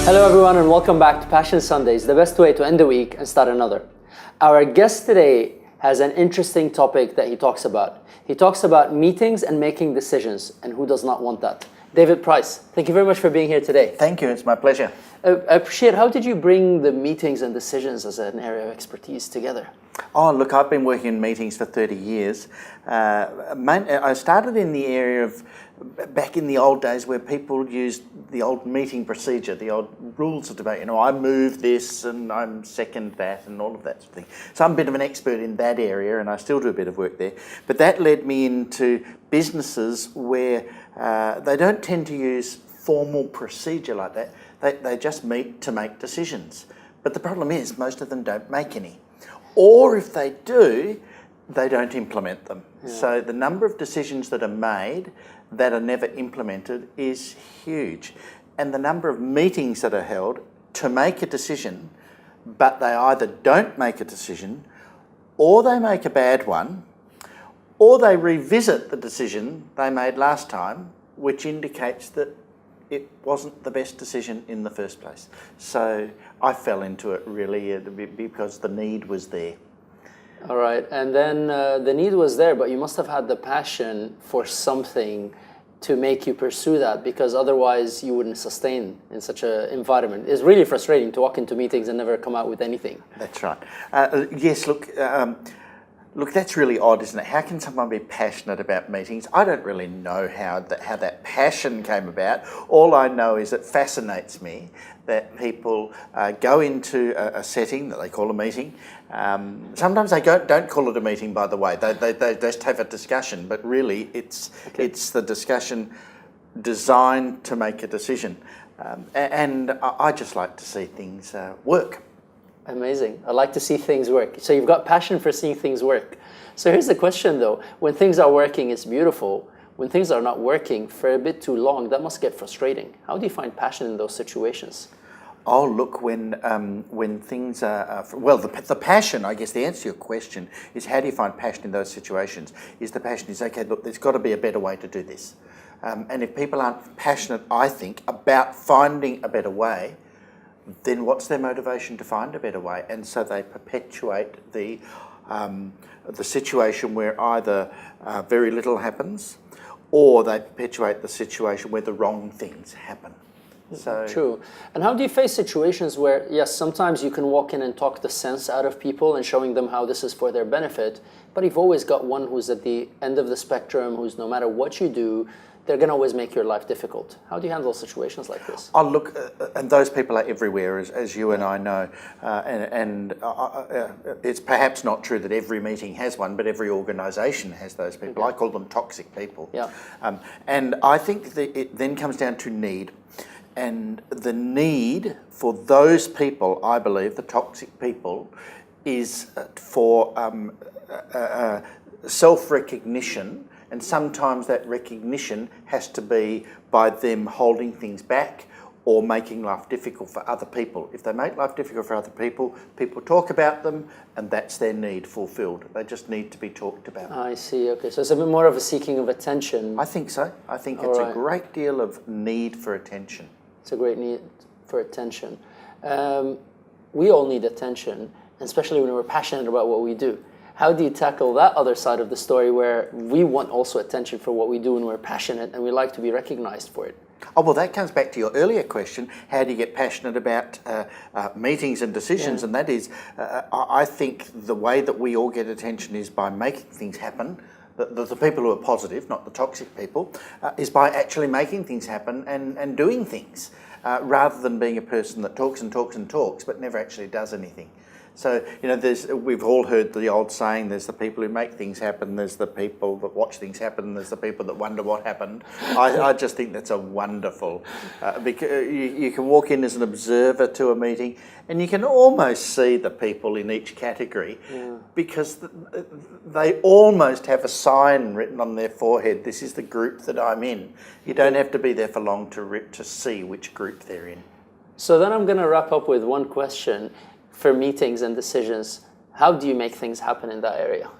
Hello everyone and welcome back to Passion Sundays, the best way to end the week and start another. Our guest today has an interesting topic that he talks about. He talks about meetings and making decisions, and who does not want that? David Price, thank you very much for being here today. Thank you, it's my pleasure. I appreciate, how did you bring the meetings and decisions as an area of expertise together? Oh, look, I've been working in meetings for 30 years. I started in the area of, back in the old days where people used the old meeting procedure, the old rules of debate. You know, I move this and I'm second that and all of that sort of thing. So I'm a bit of an expert in that area and I still do a bit of work there. But that led me into businesses where they don't tend to use formal procedure like that. They just meet to make decisions. But the problem is most of them don't make any. Or if they do, they don't implement them. Yeah. So the number of decisions that are made that are never implemented is huge. And the number of meetings that are held to make a decision, but they either don't make a decision, or they make a bad one, or they revisit the decision they made last time, which indicates that it wasn't the best decision in the first place. So I fell into it really because the need was there. All right, and then the need was there, but you must have had the passion for something to make you pursue that, because otherwise you wouldn't sustain in such an environment. It's really frustrating to walk into meetings and never come out with anything. That's right. Yes, look, that's really odd, isn't it? How can someone be passionate about meetings? I don't really know how that passion came about. All I know is it fascinates me that people go into a setting that they call a meeting. Sometimes they don't call it a meeting, by the way. They just have a discussion, but really it's the discussion designed to make a decision. And I just like to see things work. Amazing. I like to see things work. So you've got passion for seeing things work. So here's the question though. When things are working, it's beautiful. When things are not working for a bit too long, that must get frustrating. How do you find passion in those situations? Oh, look, when things are, well, the passion, I guess the answer to your question is how do you find passion in those situations? Is the passion is, okay, look, there's got to be a better way to do this. And if people aren't passionate, I think, about finding a better way, then what's their motivation to find a better way? And so they perpetuate the situation where either very little happens, or they perpetuate the situation where the wrong things happen. So true. And how do you face situations where, yes, sometimes you can walk in and talk the sense out of people and showing them how this is for their benefit, but you've always got one who's at the end of the spectrum, who's no matter what you do, they're going to always make your life difficult. How do you handle situations like this? Oh, look, and those people are everywhere, as you and I know. It's perhaps not true that every meeting has one, but every organisation has those people. Okay. I call them toxic people. Yeah. And I think that it then comes down to need. And the need for those people, I believe, the toxic people, is for self-recognition. And sometimes that recognition has to be by them holding things back or making life difficult for other people. If they make life difficult for other people, people talk about them and that's their need fulfilled. They just need to be talked about. I see, okay. So it's a bit more of a seeking of attention. I think so. I think it's a great deal of need for attention. It's a great need for attention. We all need attention, especially when we're passionate about what we do. How do you tackle that other side of the story where we want also attention for what we do and we're passionate and we like to be recognized for it? Oh, well, that comes back to your earlier question. How do you get passionate about meetings and decisions? Yeah. And that is, I think the way that we all get attention is by making things happen. The people who are positive, not the toxic people, is by actually making things happen and doing things, rather than being a person that talks and talks and talks but never actually does anything. So, you know, we've all heard the old saying, there's the people who make things happen, there's the people that watch things happen, there's the people that wonder what happened. I just think that's a wonderful, because you can walk in as an observer to a meeting and you can almost see the people in each category, because they almost have a sign written on their forehead, this is the group that I'm in. You don't have to be there for long to see which group they're in. So then I'm going to wrap up with one question. For meetings and decisions, how do you make things happen in that area?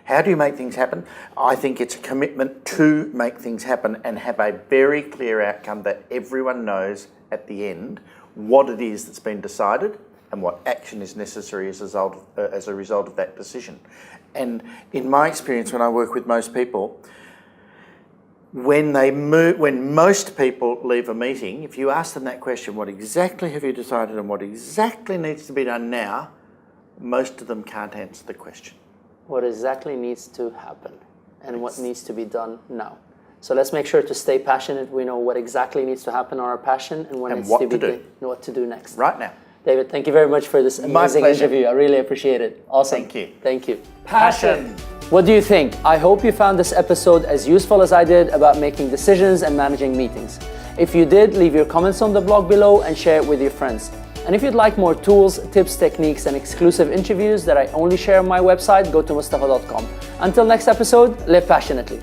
How do you make things happen? I think it's a commitment to make things happen and have a very clear outcome that everyone knows at the end what it is that's been decided and what action is necessary as a result of that decision. And in my experience, when I work with most people, when most people leave a meeting, if you ask them that question, what exactly have you decided and what exactly needs to be done now, most of them can't answer the question. What exactly needs to happen and what needs to be done now. So let's make sure to stay passionate. We know what exactly needs to happen on our passion and what needs to be done, what to do next. Right now. David, thank you very much for this amazing interview. I really appreciate it. Awesome. Thank you. Thank you. Passion. What do you think? I hope you found this episode as useful as I did about making decisions and managing meetings. If you did, leave your comments on the blog below and share it with your friends. And if you'd like more tools, tips, techniques, and exclusive interviews that I only share on my website, go to Moustafa.com. Until next episode, live passionately.